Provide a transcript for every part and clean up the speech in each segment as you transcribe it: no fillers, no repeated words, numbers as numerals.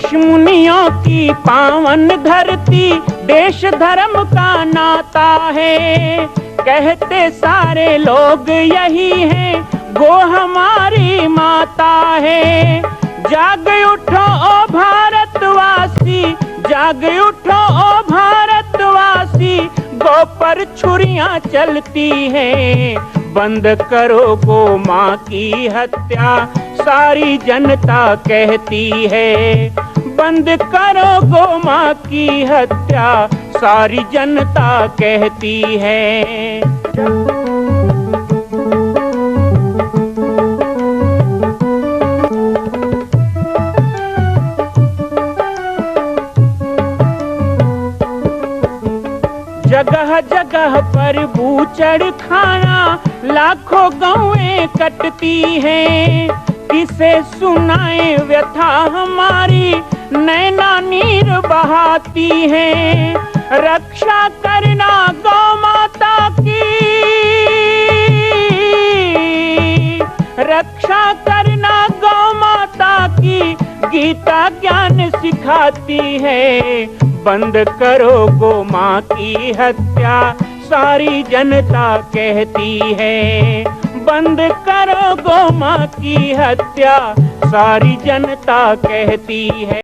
ऋषि मुनियों की पावन धरती, देश धर्म का नाता है। कहते सारे लोग यही हैं, गो हमारी माता है। जाग उठो ओ भारतवासी, जाग उठो ओ भारतवासी, गो पर छुरियां चलती हैं। बंद करो गो माँ की हत्या, सारी जनता कहती है। बंद करो गो माँ की हत्या, सारी जनता कहती है। जगह जगह पर बूचड़ खाना, लाखों गौएं कटती हैं। किसे सुनाए व्यथा हमारी, नैना नीर बहाती हैं। रक्षा करना गौ माता की, रक्षा करना गौ माता की, गीता ज्ञान सिखाती है। बंद करो गो माँ की हत्या, सारी जनता कहती है। बंद करो गो माँ की हत्या, सारी जनता कहती है।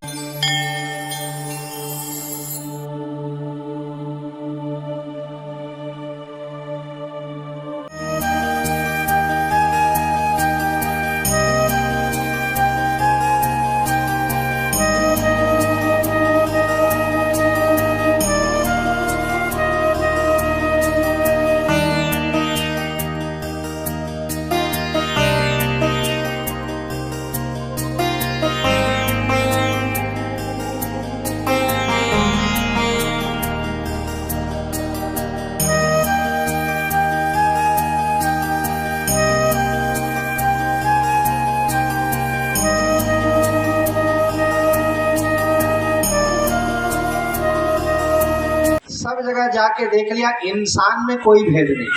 सब जगह जाके देख लिया, इंसान में कोई भेद नहीं।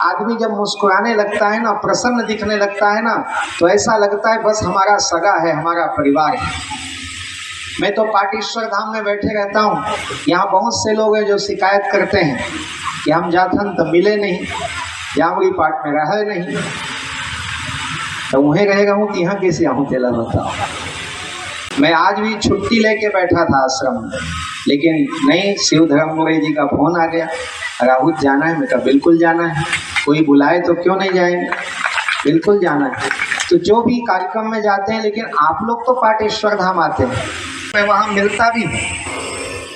आदमी जब मुस्कुराने लगता है ना, प्रसन्न दिखने लगता है ना, तो ऐसा लगता है बस हमारा सगा है, हमारा परिवार है। मैं तो पाटेश्वर धाम में बैठे रहता हूँ, यहाँ बहुत से लोग हैं जो शिकायत करते हैं कि हम जाथन तो मिले नहीं, जामड़ी पाठ में रहे नहीं, तो वहीं रहेगा हूँ यहाँ कैसे आहूँ तेला बताओ। मैं आज भी छुट्टी लेके बैठा था आश्रम में, लेकिन नहीं, शिव धर्मपुरी जी का फोन आ गया, राहुल जाना है। मैं कहा बिल्कुल जाना है, कोई बुलाए तो क्यों नहीं जाएंगे, बिल्कुल जाना है। तो जो भी कार्यक्रम में जाते हैं, लेकिन आप लोग तो पाटेश्वर धाम आते हैं, मैं वहाँ मिलता भी हूँ।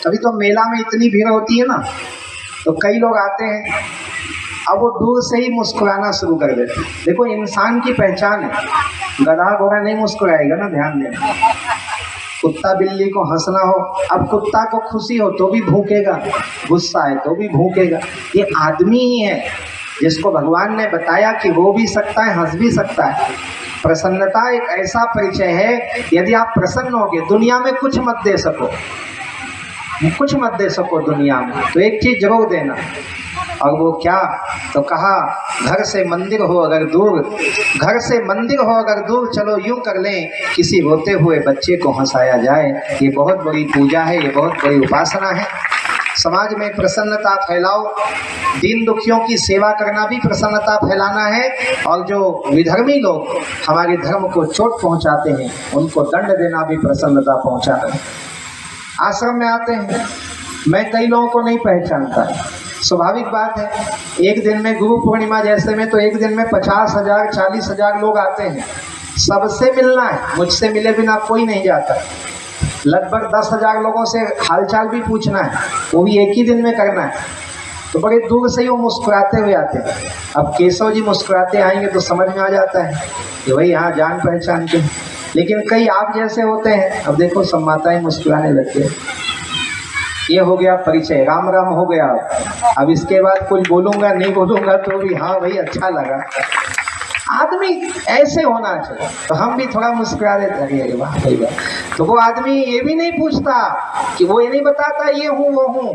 कभी तो मेला में इतनी भीड़ होती है ना, तो कई लोग आते हैं, अब वो दूर से ही मुस्कुराना शुरू कर देते हैं। देखो, इंसान की पहचान है, गधा घोड़ा नहीं मुस्कुराएगा ना, ध्यान देना। कुत्ता बिल्ली को हंसना हो, अब कुत्ता को खुशी हो तो भी भूकेगा, गुस्सा है तो भी भूकेगा। ये आदमी ही है जिसको भगवान ने बताया कि वो भी सकता है, हंस भी सकता है। प्रसन्नता एक ऐसा परिचय है, यदि आप प्रसन्न होगे, दुनिया में कुछ मत दे सको, कुछ मत दे सको दुनिया में, तो एक चीज जरूर देना। और वो क्या? तो कहा, घर से मंदिर हो अगर दूर, घर से मंदिर हो अगर दूर, चलो यूं कर लें किसी रोते हुए बच्चे को हंसाया जाए। ये बहुत बड़ी पूजा है, ये बहुत बड़ी उपासना है। समाज में प्रसन्नता फैलाओ, दीन दुखियों की सेवा करना भी प्रसन्नता फैलाना है। और जो विधर्मी लोग हमारे धर्म को चोट पहुंचाते हैं, उनको दंड देना भी प्रसन्नता पहुंचाना है। आश्रम में आते हैं, मैं कई लोगों को नहीं पहचानता, स्वाभाविक बात है। एक दिन में गुरु पूर्णिमा जैसे में तो एक दिन में 50,000 40,000 लोग आते हैं, सबसे मिलना है, मुझसे मिले बिना कोई नहीं जाता। लगभग 10,000 लोगों से हालचाल भी पूछना है, वो भी एक ही दिन में करना है। तो बड़े दूर से ही वो मुस्कुराते हुए आते हैं। अब केशव जी मुस्कुराते आएंगे तो समझ में आ जाता है कि भाई यहाँ जान पहचान के। लेकिन कई आप जैसे होते हैं, अब देखो सब माताएं मुस्कुराने लगते हैं। ये हो गया परिचय, राम राम हो गया। अब इसके बाद कुछ बोलूंगा नहीं बोलूंगा तो भी हाँ भाई अच्छा लगा। आदमी ऐसे होना चाहिए, तो हम भी थोड़ा मुस्कुरा देते हैं, वाह भाई वाह। तो वो आदमी ये भी नहीं पूछता कि वो ये नहीं बताता ये हूँ वो हूँ,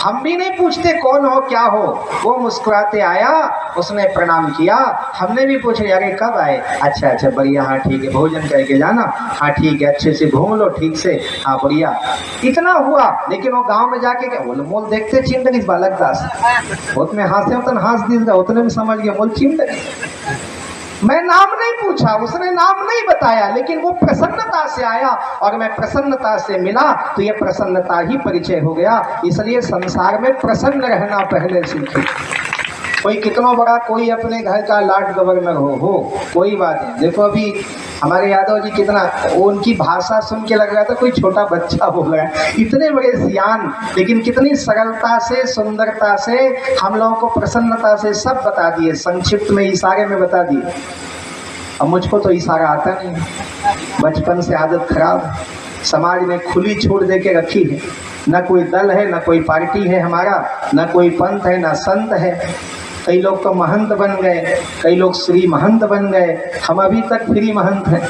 हम भी नहीं पूछते कौन हो क्या हो, वो मुस्कुराते आया, उसने प्रणाम किया, हमने भी पूछ लिया अरे कब आए, अच्छा अच्छा बढ़िया, हाँ ठीक है, भोजन करके जाना, हाँ ठीक है, अच्छे से घूम लो ठीक से, हाँ बढ़िया, इतना हुआ। लेकिन वो गांव में जाके क्या बोले, मोल देखते चिंतन इस बालक दास उतने हंसे उतन हंस दिस उतने में समझ गया बोल चिंतन। मैं नाम नहीं पूछा, उसने नाम नहीं बताया, लेकिन वो प्रसन्नता से आया और मैं प्रसन्नता से मिला, तो ये प्रसन्नता ही परिचय हो गया। इसलिए संसार में प्रसन्न रहना पहले सीखिए। कोई कितना बड़ा कोई अपने घर का लॉर्ड गवर्नर हो कोई बात नहीं। देखो अभी हमारे यादव जी कितना, उनकी भाषा सुन के लग रहा था कोई छोटा बच्चा हो गया, इतने बड़े सियान, लेकिन कितनी सरलता से सुंदरता से हम लोगों को प्रसन्नता से सब बता दिए, संक्षिप्त में इशारे में बता दिए। अब मुझको तो इशारा आता नहीं, बचपन से आदत खराब, समाज ने खुली छूट दे के रखी है, न कोई दल है, न कोई पार्टी है हमारा, न कोई पंथ है, न संत है। कई लोग तो महंत बन गए, कई लोग श्री महंत बन गए, हम अभी तक फ्री महंत हैं,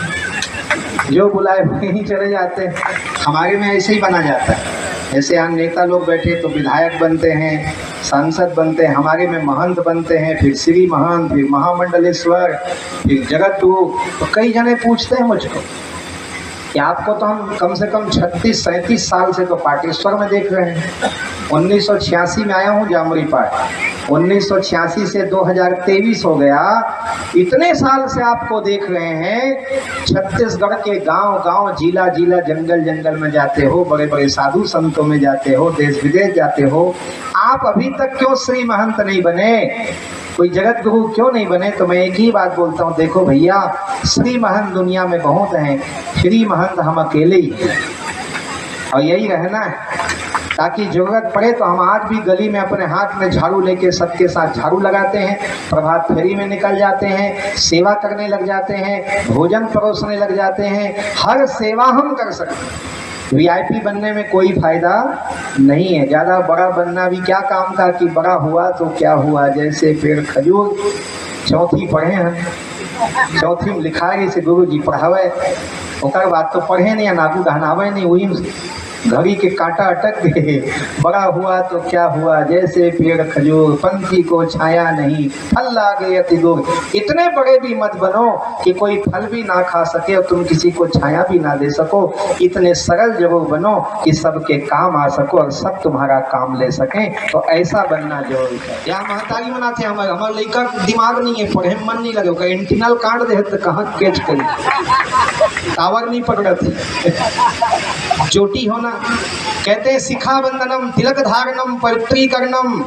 जो बुलाए वहीं चले जाते हैं। हमारे में ऐसे ही बना जाता है, ऐसे यहाँ नेता लोग बैठे तो विधायक बनते हैं, सांसद बनते हैं, हमारे में महंत बनते हैं, फिर श्री महंत, फिर महामंडलेश्वर, फिर जगत गुरु। तो कई जने पूछते हैं मुझको कि आपको तो हम कम से कम 36-37 साल से तो पाटेश्वर में देख रहे हैं। 1986 में आया हूँ जामुरी पाठ, 1986 से 2023 हो गया, इतने साल से आपको देख रहे हैं। छत्तीसगढ़ के गांव गांव, जिला जिला, जंगल जंगल में जाते हो, बड़े बड़े साधु संतों में जाते हो, देश विदेश जाते हो, आप अभी तक क्यों श्री महंत नहीं बने, कोई जगत गुरु क्यों नहीं बने? तो मैं एक ही बात बोलता हूँ, देखो भैया, श्री महंत दुनिया में बहुत हैं, श्री महंत हम अकेले ही हैं, और यही रहना है। ताकि जरूरत पड़े तो हम आज भी गली में अपने हाथ में झाड़ू लेके सबके साथ झाड़ू लगाते हैं, प्रभात फेरी में निकल जाते हैं, सेवा करने लग जाते हैं, भोजन परोसने लग जाते हैं, हर सेवा हम कर सकते हैं। वीआईपी बनने में कोई फायदा नहीं है, ज़्यादा बड़ा बनना भी क्या काम का, कि बड़ा हुआ तो क्या हुआ, जैसे पेड़ खजूर। चौथी पढ़े हैं, चौथी में लिखा है जैसे गुरु जी पढ़ावे, ओकर बाद तो पढ़े नहीं, नागू गहनावे नहीं, वही घड़ी के कांटा अटक गए, बड़ा हुआ तो क्या हुआ, जैसे पेड़ खजूर, पंथी को छाया नहीं, फल लागे अति दूर। इतने बड़े भी मत बनो कि कोई फल भी ना खा सके और तुम किसी को छाया भी ना दे सको। इतने सरल जरूर बनो कि सबके काम आ सको और सब तुम्हारा काम ले सकें, तो ऐसा बनना जरूरी है। यहाँ महतारी मना थे, हमारे लड़का दिमाग नहीं है, पढ़े मन नहीं लगे, एंटीनल काट दे तो कहाँ कैच करी, टावर नहीं पकड़ा थे। चोटी होना, कहते हैं शिखा बंधनम, तिलक धारणम, पवित्रीकरणम।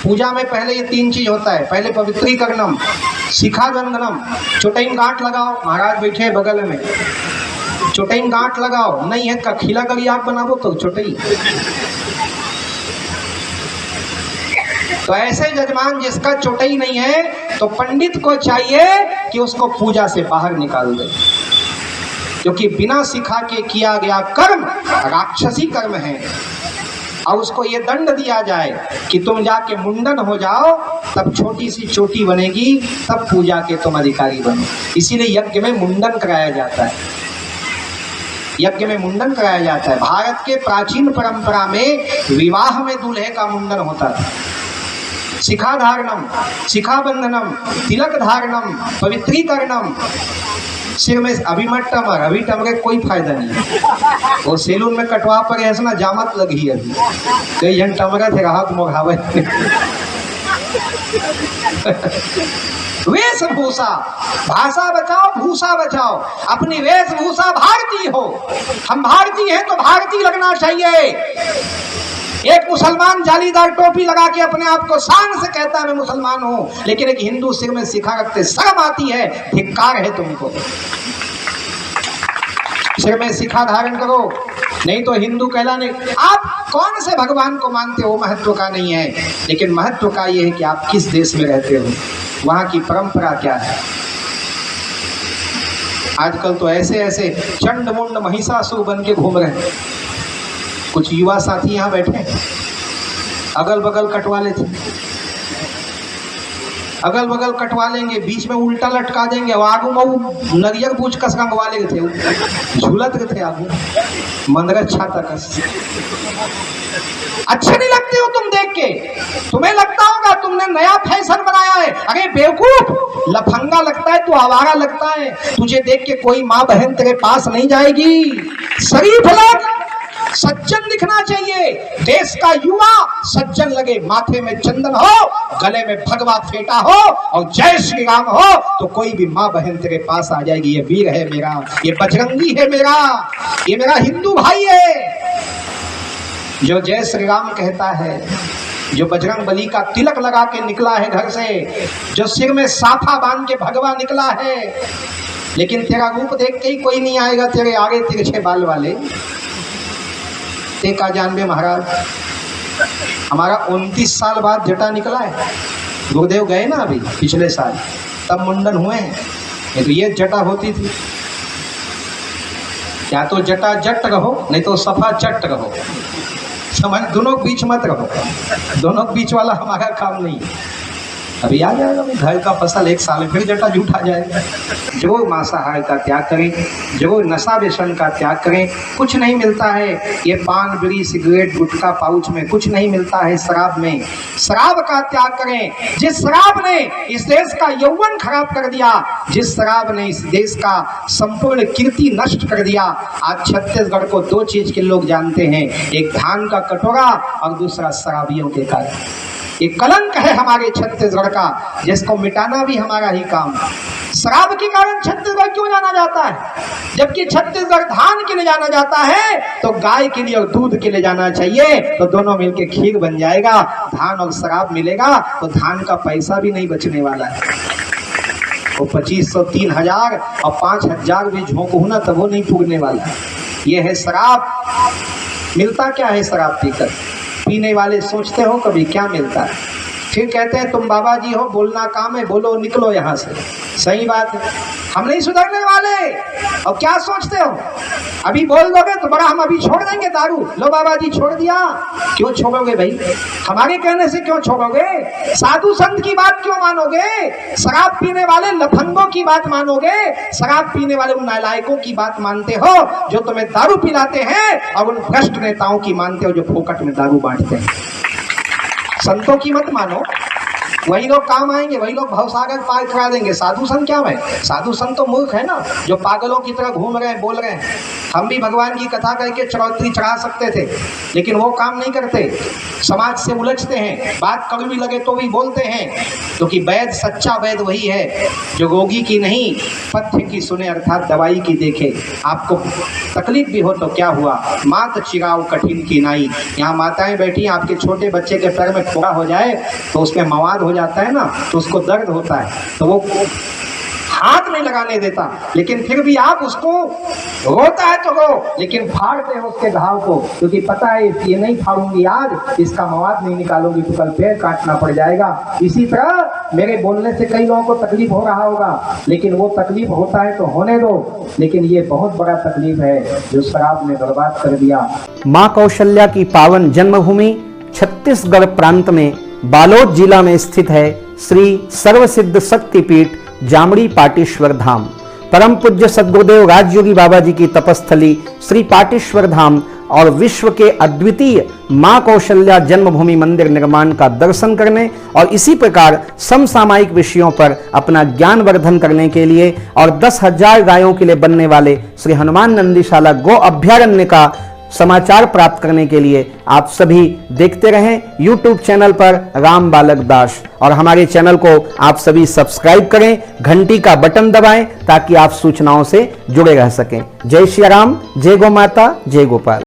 पूजा में पहले ये 3 चीज होता है, पहले पवित्रीकरणम, शिखा बंधनम, चोटई में गांठ लगाओ, महाराज बैठे बगल में, चोटई में गांठ लगाओ, नहीं है का खिला करी आप बनाओ तो चोटई। तो ऐसे जजमान जिसका चोटई नहीं है, तो पंडित को चाहिए कि उसको पूजा से बाहर निकाल दे, क्योंकि बिना सिखा के किया गया कर्म राक्षसी कर्म है। और उसको ये दंड दिया जाए कि तुम जाके मुंडन हो जाओ, तब छोटी सी चोटी बनेगी, तब पूजा के तुम अधिकारी बनो। इसीलिए यज्ञ में मुंडन कराया जाता है, यज्ञ में मुंडन कराया जाता है। भारत के प्राचीन परंपरा में विवाह में दूल्हे का मुंडन होता था। शिखा धारणम, शिखा बंधनम, तिलक धारणम, पवित्रीकरणम। सिर में अभी मत टमर, अभी टमरे कोई फायदा नहीं। वो सैलून में कटवा पर ऐसा ना जामत लगी, अभी कई जन टमरा थे राहत मोघावे। वेशभूषा, भाषा बचाओ, भूषा बचाओ, अपनी वेशभूषा भारतीय हो। हम भारतीय हैं तो भारतीय लगना चाहिए। एक मुसलमान जालीदार टोपी लगा के अपने आप को शान से कहता है मैं मुसलमान हूं, लेकिन एक हिंदू सिर में शिखा रखते शर्म आती है, धिक्कार है तुमको। सिर में शिखा धारण करो, नहीं तो हिंदू कहलाने। आप कौन से भगवान को मानते हो महत्व का नहीं है, लेकिन महत्व का यह है कि आप किस देश में रहते हो, वहां की परंपरा क्या है। आजकल तो ऐसे ऐसे चंड मुंड महिषासुर बन के घूम रहे हैं। कुछ युवा साथी यहाँ बैठे, अगल बगल कटवा लेते, अगल बगल कटवा लेंगे, बीच में उल्टा लटका देंगे, आगू में नरियर पूछ कस रंगवा लेंगे थे, झूलत थे आगू मंदर छाता कस। अच्छे नहीं लगते हो तुम देख के, तुम्हें लगता होगा तुमने नया फैशन बनाया है। अरे बेवकूफ, लफंगा लगता है, तू आवारा लगता है, तुझे देख के कोई माँ बहन तेरे पास नहीं जाएगी। शरीफ लग, सज्जन दिखना चाहिए। देश का युवा सज्जन लगे, माथे में चंदन हो, गले में भगवा फेटा हो और जय श्री राम हो, तो कोई भी माँ बहन तेरे पास आ जाएगी। ये वीर है मेरा, ये बजरंगी है मेरा, ये मेरा हिंदू भाई है जो जय श्री राम कहता है, जो बजरंग बली का तिलक लगा के निकला है घर से, जो सिर में साफा बांध के भगवा निकला है। लेकिन तेरा रूप देख के ही कोई नहीं आएगा तेरे आगे तिरछे बाल वाले। का जानबे महाराज, हमारा 29 साल बाद जटा निकला है। गुरुदेव गए ना अभी पिछले साल, तब मुंडन हुए हैं। नहीं तो ये जटा होती थी, या तो जटा जट रहो नहीं तो सफा चट रहो, समझ, दोनों बीच मत रहो। दोनों बीच वाला हमारा काम नहीं। अभी आ जाएगा घर का फसल, 1 साल में फिर जटा झूठा जाएगा। जो मांसाहार का त्याग करें, जो नशा व्यसन का त्याग करें, कुछ नहीं मिलता है ये पान बीड़ी सिगरेट गुटखा पाउच में, कुछ नहीं मिलता है शराब में। शराब का त्याग करें। जिस शराब ने इस देश का यौवन खराब कर दिया, जिस शराब ने इस देश का संपूर्ण कीर्ति नष्ट कर दिया। आज छत्तीसगढ़ को 2 चीज के लोग जानते हैं, एक धान का कटोरा और दूसरा शराबियों के कारण। ये कलंक है हमारे छत्तीसगढ़ का, जिसको मिटाना भी हमारा ही काम। शराब के कारण छत्तीसगढ़ क्यों जाना जाता है? जबकि छत्तीसगढ़ धान के लिए जाना जाता है, तो गाय के लिए और दूध के लिए जाना चाहिए। तो दोनों मिलके खीर बन जाएगा। धान और शराब मिलेगा तो धान का पैसा भी नहीं बचने वाला है। वो 2500 3000 और 5000 भी झोंकू ना तब वो नहीं पूगने वाला। ये है शराब। मिलता क्या है शराब पीकर? पीने वाले सोचते हो कभी क्या मिलता है? फिर कहते हैं तुम बाबा जी हो, बोलना काम है, बोलो निकलो यहाँ से। सही बात है, हम नहीं सुधरने वाले। और क्या सोचते हो, अभी बोल दोगे तो बड़ा हम अभी छोड़ देंगे दारू। लो बाबा जी छोड़ दिया। क्यों छोड़ोगे भाई? हमारे कहने से क्यों छोड़ोगे? साधु संत की बात क्यों मानोगे? शराब पीने वाले लफंगों की बात मानोगे? शराब पीने वाले उन नालायकों की बात मानते हो जो तुम्हें दारू पिलाते हैं, और उन भ्रष्ट नेताओं की मानते हो जो फोकट में दारू बांटते हैं। संतों की मत मानो, वही लोग काम आएंगे, वही लोग भवसागर पार करा देंगे। साधु संत क्या है? साधु संत तो मूर्ख है ना, जो पागलों की तरह घूम रहे हैं, बोल रहे हैं। हम भी भगवान की कथा करके चढ़ौती चढ़ा सकते थे, लेकिन वो काम नहीं करते। समाज से उलझते हैं, बात कड़वी लगे तो भी बोलते हैं। क्योंकि वैद्य, सच्चा वैद्य वही है जो रोगी की नहीं पथ्य की सुने, अर्थात दवाई की देखे। आपको तकलीफ भी हो तो क्या हुआ, मात चिराव कठिन की नाई। यहाँ माताएं बैठी, आपके छोटे बच्चे के पैर में फोड़ा हो जाए तो उसमें मवाद हो जाता है ना, तो उसको दर्द होता है, तो वो हाथ नहीं लगाने देता। लेकिन फिर भी आप उसको, रोता है तो रो, लेकिन फाड़ते हो उसके घाव को, क्योंकि पता है ये नहीं फाड़ूंगी आज, इसका मवाद नहीं निकालूंगी तो कल पैर काटना पड़ जाएगा। इसी तरह मेरे बोलने से कई लोगों को तकलीफ हो रहा होगा, लेकिन वो तकलीफ होता है तो होने दो। लेकिन ये बहुत बड़ा तकलीफ है जो शराब ने बर्बाद कर दिया। माँ कौशल्या की पावन जन्मभूमि छत्तीसगढ़ प्रांत में बालोद जिला में स्थित है श्री सर्वसिद्ध शक्तिपीठ जामड़ी पाटेश्वर धाम। परम पूज्य सद्गुरुदेव राजयोगी बाबा जी की तपस्थली श्री पाटेश्वर धाम और विश्व के अद्वितीय मां कौशल्या जन्मभूमि मंदिर निर्माण का दर्शन करने और इसी प्रकार समसामयिक विषयों पर अपना ज्ञान वर्धन करने के लिए और 10,000 गायों के लिए बनने वाले श्री हनुमान नंदीशाला गो अभ्यारण्य का समाचार प्राप्त करने के लिए आप सभी देखते रहें YouTube चैनल पर राम बालक दास, और हमारे चैनल को आप सभी सब्सक्राइब करें, घंटी का बटन दबाएं ताकि आप सूचनाओं से जुड़े रह सकें। जय श्री राम, जय गौ माता, जय गोपाल।